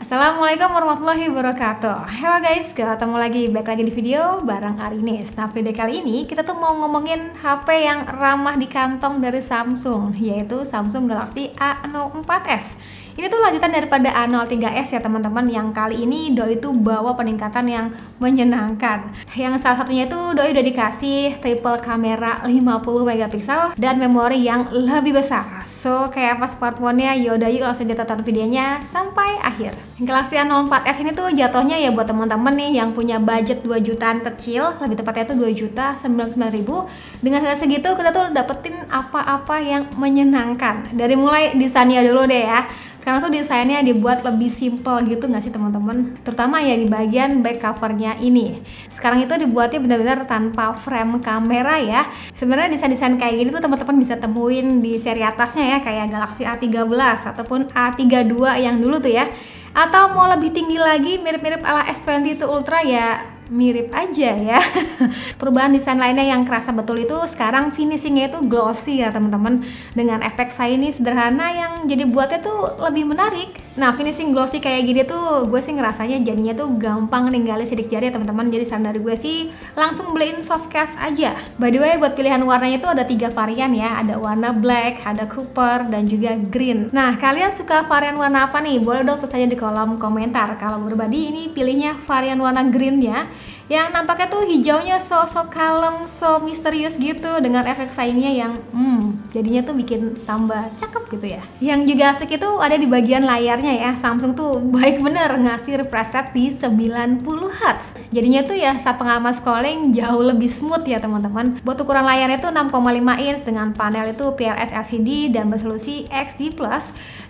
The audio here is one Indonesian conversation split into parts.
Assalamualaikum warahmatullahi wabarakatuh. Halo guys, ketemu lagi, balik lagi di video bareng Arinis. Nah, video kali ini kita tuh mau ngomongin HP yang ramah di kantong dari Samsung, yaitu Samsung Galaxy A04s. Ini tuh lanjutan daripada A03s ya teman-teman, yang kali ini Doi itu bawa peningkatan yang menyenangkan. Yang salah satunya itu Doi udah dikasih triple kamera 50 megapiksel dan memori yang lebih besar. So, kayak apa smartphone-nya? Yaudah, yuk langsung kita tonton videonya sampai akhir. Galaxy A04s ini tuh jatuhnya ya buat teman-teman nih yang punya budget 2 jutaan kecil, lebih tepatnya itu 2.099.000. Dengan harga segitu kita tuh dapetin apa-apa yang menyenangkan. Dari mulai desainnya dulu deh ya. Sekarang tuh desainnya dibuat lebih simple gitu nggak sih teman-teman? Terutama ya di bagian back covernya ini. Sekarang itu dibuatnya benar-benar tanpa frame kamera ya. Sebenarnya desain-desain kayak gini tuh teman-teman bisa temuin di seri atasnya ya, kayak Galaxy A13 ataupun A32 yang dulu tuh ya. Atau mau lebih tinggi lagi mirip-mirip ala S22 Ultra ya mirip aja ya. Perubahan desain lainnya yang kerasa betul itu sekarang finishingnya itu glossy ya teman-teman, dengan efek shiny sederhana yang jadi buatnya tuh lebih menarik. Nah, finishing glossy kayak gini tuh gue sih ngerasanya jadinya tuh gampang ninggalin sidik jari ya teman-teman. Jadi saran dari gue sih langsung beliin soft case aja. By the way, buat pilihan warnanya tuh ada 3 varian ya, ada warna black, ada copper, dan juga green. Nah, kalian suka varian warna apa nih? Boleh dong tulis aja di kolom komentar. Kalau pribadi ini pilihnya varian warna green ya, yang nampaknya tuh hijaunya so kalem, so misterius gitu, dengan efek shine-nya yang jadinya tuh bikin tambah cakep gitu ya. Yang juga asik itu ada di bagian layarnya ya. Samsung tuh baik bener ngasih refresh rate di 90 Hz. Jadinya tuh ya saat pengalaman scrolling jauh lebih smooth ya teman-teman. Buat ukuran layarnya tuh 6,5 inch dengan panel itu PLS LCD dan resolusi XD+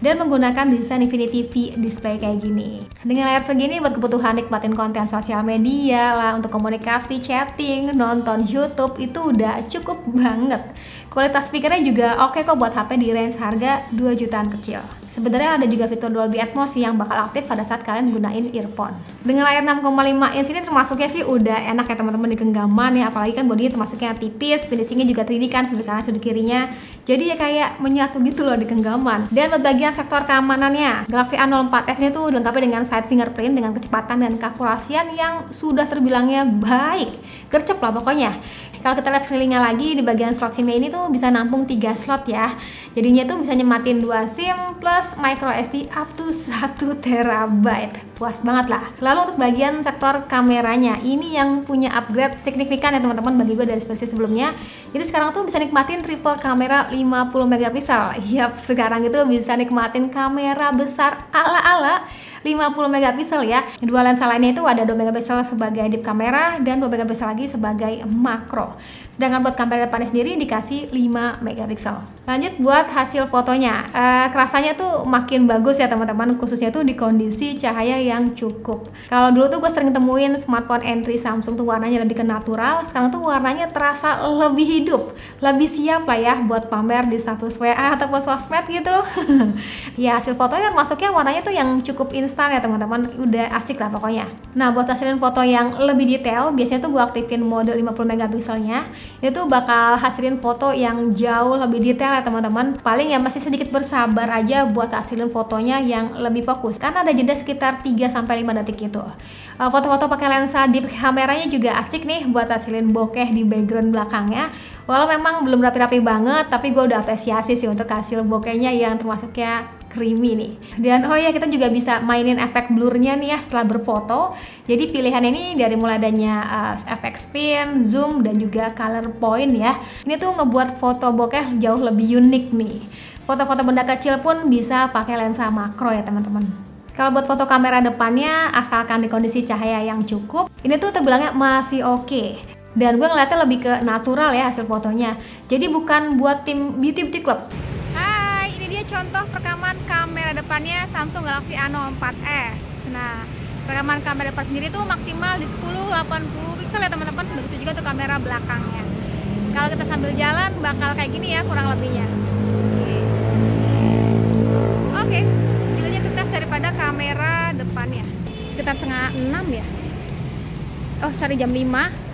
dan menggunakan desain Infinity V display kayak gini. Dengan layar segini buat kebutuhan nikmatin konten sosial media lah, untuk komunikasi, chatting, nonton YouTube itu udah cukup banget. Kualitas speakernya juga oke kok buat HP di range harga 2 jutaan kecil. Sebenarnya ada juga fitur Dolby Atmos yang bakal aktif pada saat kalian gunain earphone. Dengan layar 6,5 inch ini termasuknya sih udah enak ya teman-teman di genggaman ya, apalagi kan bodinya termasuknya tipis, finishingnya juga 3D kan, sudut kanan sudut kirinya. Jadi ya kayak menyatu gitu loh di genggaman. Dan buat bagian sektor keamanannya, Galaxy A04s ini tuh dilengkapi dengan side fingerprint dengan kecepatan dan keakurasian yang sudah terbilangnya baik. Gercep lah pokoknya. Kalau kita lihat sekelilingnya lagi, di bagian slot SIM ini tuh bisa nampung 3 slot ya. Jadinya tuh bisa nyematin 2 SIM plus micro SD up to 1 TB. Puas banget lah. Lalu untuk bagian sektor kameranya, ini yang punya upgrade signifikan ya teman-teman bagi gue dari versi sebelumnya. Jadi sekarang tuh bisa nikmatin triple kamera 50 megapiksel. Yap, sekarang itu bisa nikmatin kamera besar ala-ala 50 megapiksel ya. Dua lensa lainnya itu ada 2 megapiksel sebagai deep kamera dan 2 megapiksel lagi sebagai makro. Sedangkan buat kamera depannya sendiri dikasih 5 megapiksel. Lanjut buat hasil fotonya. Kerasanya tuh makin bagus ya teman-teman, khususnya tuh di kondisi cahaya yang cukup. Kalau dulu tuh gue sering temuin smartphone entry Samsung tuh warnanya lebih ke natural, sekarang tuh warnanya terasa lebih hidup, lebih siap lah ya buat pamer di status WA ataupun sosmed gitu. Ya, hasil fotonya masuknya warnanya tuh yang cukup instan ya teman-teman, udah asik lah pokoknya. Nah, buat hasilin foto yang lebih detail, biasanya tuh gue aktifin mode 50 megapikselnya. Itu bakal hasilin foto yang jauh lebih detail ya teman-teman. Paling ya masih sedikit bersabar aja buat hasilin fotonya yang lebih fokus, karena ada jeda sekitar 3-5 detik gitu. Foto-foto pakai lensa deep kameranya juga asik nih buat hasilin bokeh di background belakangnya. Walau memang belum rapi-rapi banget, tapi gue udah apresiasi sih untuk hasil bokehnya yang termasuknya creamy nih. Dan oh ya, kita juga bisa mainin efek blurnya nih ya setelah berfoto. Jadi pilihannya ini dari mulai adanya efek spin, zoom, dan juga color point ya. Ini tuh ngebuat foto bokeh jauh lebih unik nih. Foto-foto benda kecil pun bisa pakai lensa makro ya teman-teman. Kalau buat foto kamera depannya, asalkan di kondisi cahaya yang cukup, ini tuh terbilangnya masih oke. Dan gue ngeliatnya lebih ke natural ya hasil fotonya. Jadi bukan buat tim beauty club. Hai, ini dia contoh perekaman kamera depannya Samsung Galaxy A04s. Nah, perekaman kamera depan sendiri tuh maksimal di 1080 piksel ya teman-teman. Begitu juga untuk kamera belakangnya. Kalau kita sambil jalan bakal kayak gini ya kurang lebihnya. Oke, ini tes daripada kamera depannya. Sekitar setengah 6 ya. Oh, sorry, jam 5.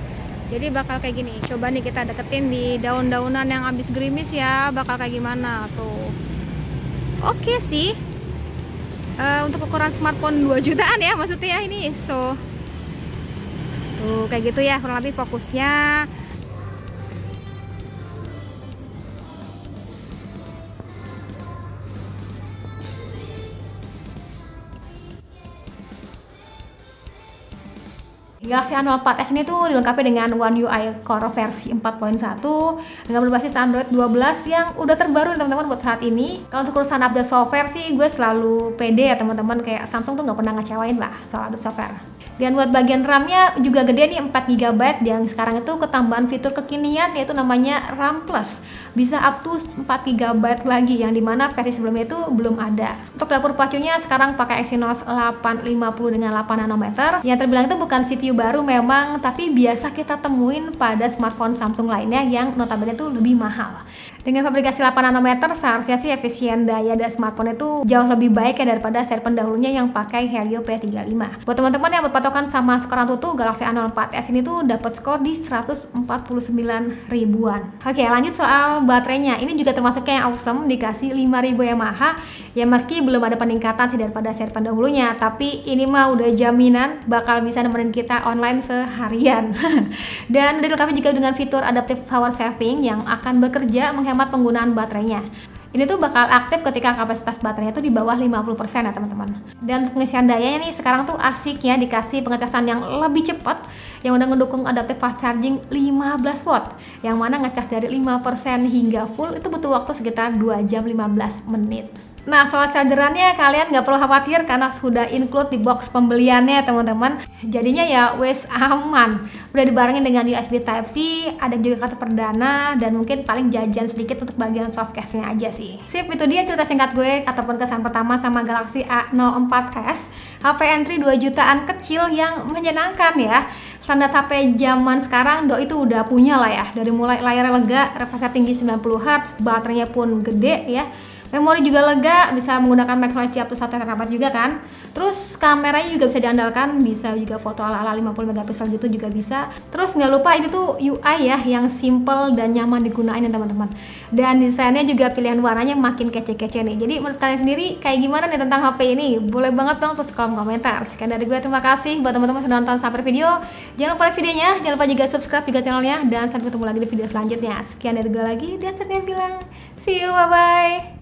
Jadi bakal kayak gini. Coba nih kita deketin di daun-daunan yang habis gerimis ya. Bakal kayak gimana tuh. Oke sih. Untuk ukuran smartphone 2 jutaan ya maksudnya ini. So tuh kayak gitu ya kurang lebih fokusnya. Galaxy A04s ini tuh dilengkapi dengan One UI Core versi 4.1 dengan berbasis Android 12 yang udah terbaru teman-teman buat saat ini. Kalau untuk urusan update software sih gue selalu pede ya teman-teman, kayak Samsung tuh nggak pernah ngecewain lah soal update software. Dan buat bagian RAM-nya juga gede nih, 4GB, dan sekarang itu ketambahan fitur kekinian yaitu namanya RAM Plus. Bisa up to 4GB lagi, yang dimana versi sebelumnya itu belum ada. Untuk dapur pacunya sekarang pakai Exynos 850 dengan 8 nanometer. Yang terbilang itu bukan CPU baru memang, tapi biasa kita temuin pada smartphone Samsung lainnya yang notabene itu lebih mahal. Dengan fabrikasi 8 nanometer seharusnya sih efisien daya dari smartphone itu jauh lebih baik ya daripada seri pendahulunya yang pakai Helio P35. Buat teman-teman yang berpatokan sama skor Antutu, Galaxy A04s ini tuh dapat skor di 149 ribuan. Oke, lanjut soal baterainya. Ini juga termasuknya yang awesome, dikasih 5000 mAh. Ya meski belum ada peningkatan sih daripada seri pendahulunya, tapi ini mah udah jaminan bakal bisa nemenin kita online seharian. Dan udah dilengkapi juga dengan fitur adaptive power saving yang akan bekerja menghemat penggunaan baterainya. Ini tuh bakal aktif ketika kapasitas baterainya tuh di bawah 50% ya teman-teman. Dan untuk pengisian dayanya nih sekarang tuh asik ya, dikasih pengecasan yang lebih cepat yang udah ngedukung adaptive fast charging 15 watt, yang mana ngecas dari 5% hingga full itu butuh waktu sekitar 2 jam 15 menit. Nah, soal chargerannya kalian nggak perlu khawatir karena sudah include di box pembeliannya teman-teman. Jadinya ya wes aman. Udah dibarengin dengan USB Type-C, ada juga kartu perdana, dan mungkin paling jajan sedikit untuk bagian softcase-nya aja sih. Sip, itu dia cerita singkat gue ataupun kesan pertama sama Galaxy A04s. HP entry 2 jutaan kecil yang menyenangkan ya. Standar HP zaman sekarang itu udah punya lah ya. Dari mulai layarnya lega, refresh tinggi 90Hz, baterainya pun gede ya. Memori juga lega, bisa menggunakan microSD up to 1 TB juga kan. Terus kameranya juga bisa diandalkan, bisa juga foto ala-ala 50 megapiksel gitu juga bisa. Terus nggak lupa ini tuh UI ya yang simple dan nyaman digunain ya teman-teman. Dan desainnya juga pilihan warnanya makin kece-kece nih. Jadi menurut kalian sendiri kayak gimana nih tentang HP ini? Boleh banget dong tulis kolom komentar. Sekian dari gue, terima kasih buat teman-teman sudah nonton sampai video. Jangan lupa like videonya, jangan lupa juga subscribe juga channelnya, dan sampai ketemu lagi di video selanjutnya. Sekian dari gue lagi, dan saya bilang see you, bye-bye.